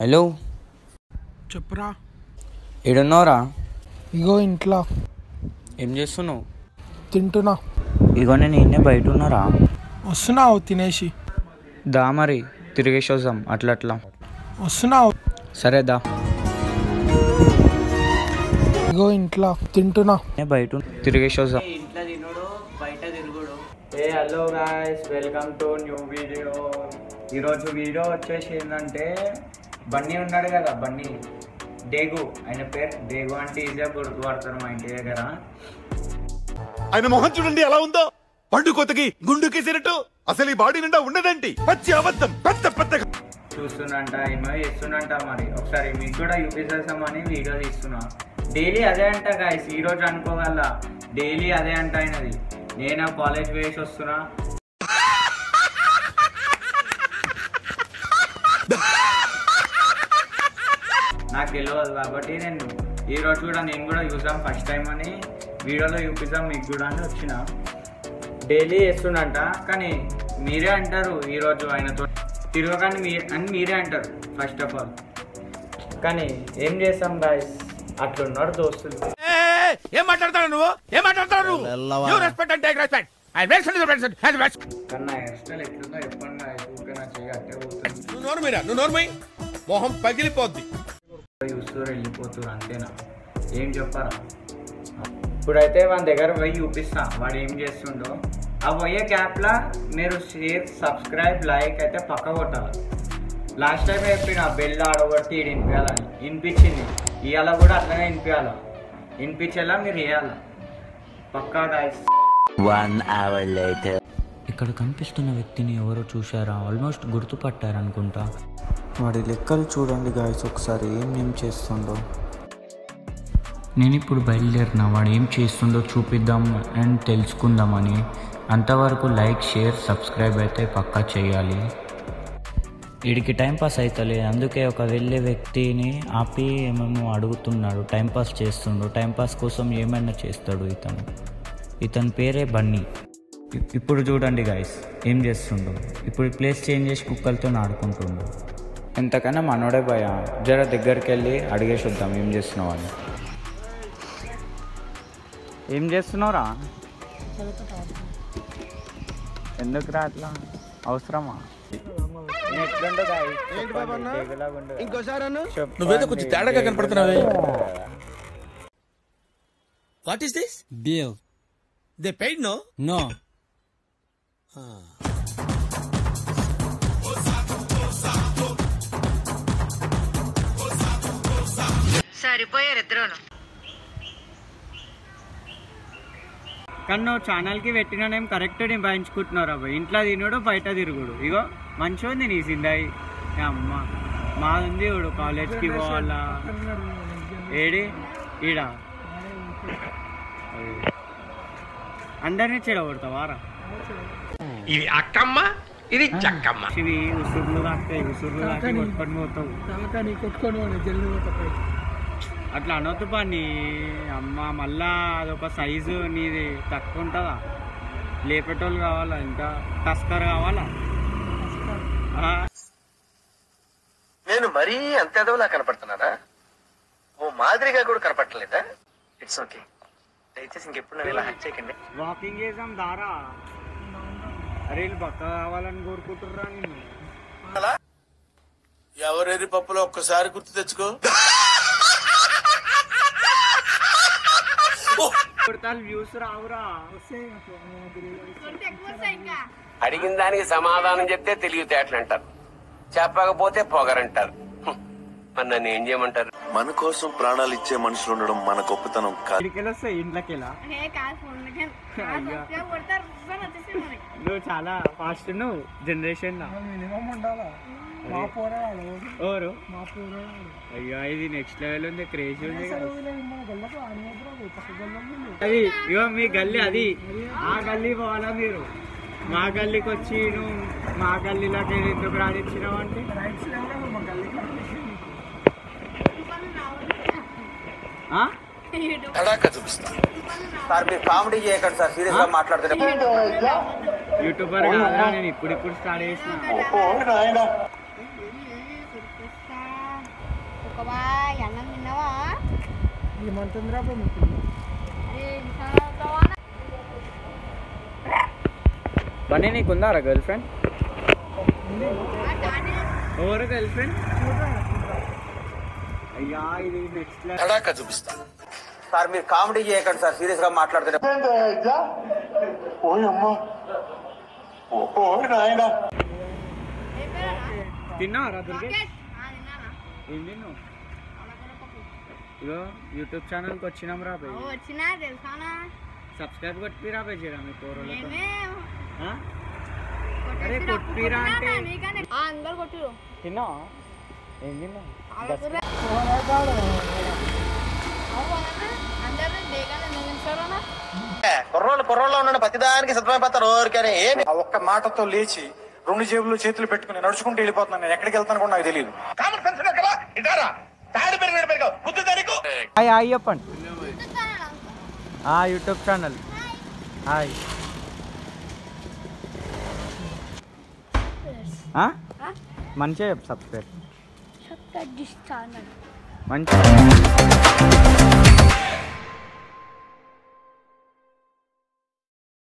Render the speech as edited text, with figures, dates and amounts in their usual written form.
Hello చెప్పురా. ఏడున్నావురా? ఇగో ఇంట్లో ఏం చేస్తున్నావు? తింటున్నా. ఇగో నేను ఈయనే బయట ఉన్నారా. వస్తున్నావు తినేసి? దా మరి తిరిగేసి వద్దాం అట్లా. వస్తున్నావు? సరే దా. ఇగో ఇంట్లో తింటున్నా. బయట తిరిగేసి వద్దాం. ఇంట్లో తినుడు బయట తిరుగుడు. Hello guys, welcome to new video. ఈరోజు వీడియో వచ్చేసి ఏంటంటే బన్నీ ఉన్నాడు కదా, బన్నీ డేగు, ఆయన పేరు డేగు అంటే ఈజీగా గుర్తుపడతారు మా ఇంటి దగ్గర. ఆయన మొహం చూడండి ఎలా ఉందో, పండు కొత్తకి గుండుకేసినట్టు. అసలు ఈ బాడీ నిండా ఉన్నదండి పచ్చి అబద్ధం, పెద్ద పెద్ద చూస్తున్నంట ఏమో ఇస్తున్నంట. మరి ఒకసారి మీకు కూడా చూపిస్తామని వీడియో తీస్తున్నా. డైలీ అదే అంట గాయస్, ఈరోజు అనుకోగల డైలీ అదే అంట ఆయనది. నేను కాలేజ్ వేసి వస్తున్నా. నాకు తెలియదు కాబట్టి నేను ఈరోజు కూడా నేను కూడా చూసాం ఫస్ట్ టైం అని వీడియోలో చూపిస్తాం మీకు కూడా అని వచ్చిన. డైలీ చేస్తున్నంట, కానీ మీరే అంటారు ఈరోజు ఆయనతో తిరగకండి అని మీరే అంటారు ఫస్ట్ ఆఫ్ ఆల్. కానీ ఏం చేస్తాం గాయస్, అట్లున్నారు దోస్తులు. ఏం మాట్లాడతాడు నువ్వు? ఏం మాట్లాడతాడు? కన్నా ఎక్స్ట్రా ఎట్లుందో చెప్పండి గాయస్. ఊరికే నా చెయ్యి అట్టే పోతుంది. నువ్వు నోర్మై మొహం పగిలిపోద్ది. చూస్తారు వెళ్ళిపోతారు అంతేనా? ఏం చెప్పారా? ఇప్పుడైతే వాని దగ్గర పోయి చూపిస్తా వాడు ఏం చేస్తుండో. ఆ పోయే క్యాప్లా మీరు షేర్, సబ్స్క్రైబ్, లైక్ అయితే పక్క కొట్టాలి. లాస్ట్ టైం చెప్పిన బెల్ ఆడగొట్టి ఈడు వినిపించాలని, వినిపించింది. ఇవాళ కూడా అట్లనే వినిపించాలి, వినిపించేలా మీరు వేయాలి పక్కా గాయ్స్. 1 hour later. ఇక్కడ కనిపిస్తున్న వ్యక్తిని ఎవరో చూశారా? ఆల్మోస్ట్ గుర్తుపట్టారనుకుంటా. వాడి లెక్కలు చూడండి గాయస్ ఒకసారి, ఏం చేస్తుండో. నేను ఇప్పుడు బయలుదేరిన వాడు ఏం చేస్తుండో చూపిద్దాం అండ్ తెలుసుకుందామని. అంతవరకు లైక్, షేర్, సబ్స్క్రైబ్ అయితే పక్కా చేయాలి. వీడికి టైంపాస్ అవుతలే, అందుకే ఒక వెళ్ళే వ్యక్తిని ఆపి ఏమేమో అడుగుతున్నాడు. టైంపాస్ చేస్తుండు, టైంపాస్ కోసం ఏమైనా చేస్తాడు ఇతని పేరే బన్నీ. ఇప్పుడు చూడండి గాయస్ ఏం చేస్తుండో. ఇప్పుడు ప్లేస్ చేంజ్ చేసి కుక్కలతో ఆడుకుంటుండు. ఎంతకైనా మనోడే భయ, జర దగ్గరికి వెళ్ళి అడిగేసి వద్దాం ఏం చేస్తున్నావు అని. ఏం చేస్తున్నావురా? ఎందుకురా అట్లా, అవసరమా? నువ్వేదో కొంచెం తేడాగా కనపడుతున్నావే. What is this? Bill. They paid no? No. సరిపోయారు ఇద్దరును. కానీ నువ్వు ఛానల్కి పెట్టిన నేమ్ కరెక్ట్ నింపాయించుకుంటున్నారు అబ్బాయి. ఇంట్లో తినుడు బయట తిరుగుడు. ఇగో మంచిగా ఉంది నీ సిందాయి. అమ్మ మాది ఉంది ఇప్పుడు కాలేజ్కి పోవాలా. ఏడి ఈడ అందరినీ చెడగొడతావారా? ఇది అక్కమ్మ, ఇది చక్కమ్మ. ఇవి ఉసుర్లు తాకుతాయి, ఉసుర్లు తాకి కొట్టుకొని పోతావు. అట్లా అనొద్దు పని అమ్మ. మళ్ళా అదొక సైజు నీది తక్కువ ఉంటుందా? లేపేటోళ్ళు కావాలా, ఇంకా టస్కర్ కావాలా? నేను మరీ అంత ఎదవలా కనపడుతున్నారా? ఓ మాదిరిగా కూడా కనపడలేదా? ఇట్స్ ఓకే, దయచేసి ఇంకెప్పుడు నన్ను ఇలా హత్య చేయకండి. వాకింగ్ చేసాం దారా. అరే పక్క కావాలని కోరుకుంటుర్రా నేను. ఎవరెరి పప్పులో ఒక్కసారి గుర్తు తెచ్చుకో. వ్యూస్ రావురా. అడిగిన దానికి సమాధానం చెప్తే తెలివితేటలు అంటారు, చెప్పకపోతే పొగరంటారు. మరి నన్ను ఏం చేయమంటారు? మన కోసం ప్రాణాలు ఇచ్చే మనుషులు ఉండడం మన గొప్పతనం కాదు. వస్తాయి ఇంట్లోకెలా. నువ్వు చాలా ఫాస్ట్, నువ్వు జనరేషన్. అయ్యో ఇది నెక్స్ట్ లెవెల్ ఉంది, క్రేజీ ఉంది. అది ఇగో మీ గల్లీ, అది ఆ గల్లీ పోవాలా మీరు? మా గల్లీకి వచ్చి నువ్వు మా గల్లీలోకి ఎందుకు రాడిచ్చినావు అంటే సార్ మీరు కామెడీ చేయకండి సార్, సీరియస్ గా మాట్లాడుతున్నా. యూట్యూబర్ కాదురా, నేను ఇప్పుడు స్టార్ట్ చేసిన. ఏమంటుందిరా మీకు బన్నీ నీకుందా గర్ల్ ఫ్రెండ్? ఎవరు గర్ల్ ఫ్రెండ్? అయ్యా ఇది నెక్స్ట్ తడాక చూపిస్తా. సార్ మీరు కామెడీ చేయకండి సార్, సీరియస్ గా మాట్లాడుతున్నారు. తిన్నావరా దుర్గేష్? ఏం తిన్నావు? ఇగో యూట్యూబ్ ఛానల్కి వచ్చినాం రా భయ్. వచ్చినా తెలుసానా? సబ్స్క్రైబ్ కొట్టిరా భయ్ జరా మీ కోరలతో. మేమే అరే కొట్టిరా అంటే అందరు కొట్టిరు. తిన్నావా? ఏం తిన్నావు? అందరు దేగానే నిలిచారనా? కుర్రోళ్ళు ఉన్నాడు, ప్రతిదానికి సిద్ధమైపోతారు. ఊరికనే ఏమి ఆ ఒక్క మాటతో లేచి 2 జేబులు చేతులు పెట్టుకుని నడుచుకుంటూ వెళ్ళిపోతున్నాను. నేను ఎక్కడికి వెళ్తాను కూడా నాకు తెలియదు. హాయ్ హాయ్ చెప్పండి. YouTube channel hi. మంచిగా చెప్పు సబ్స్క్రైబ్. మంచి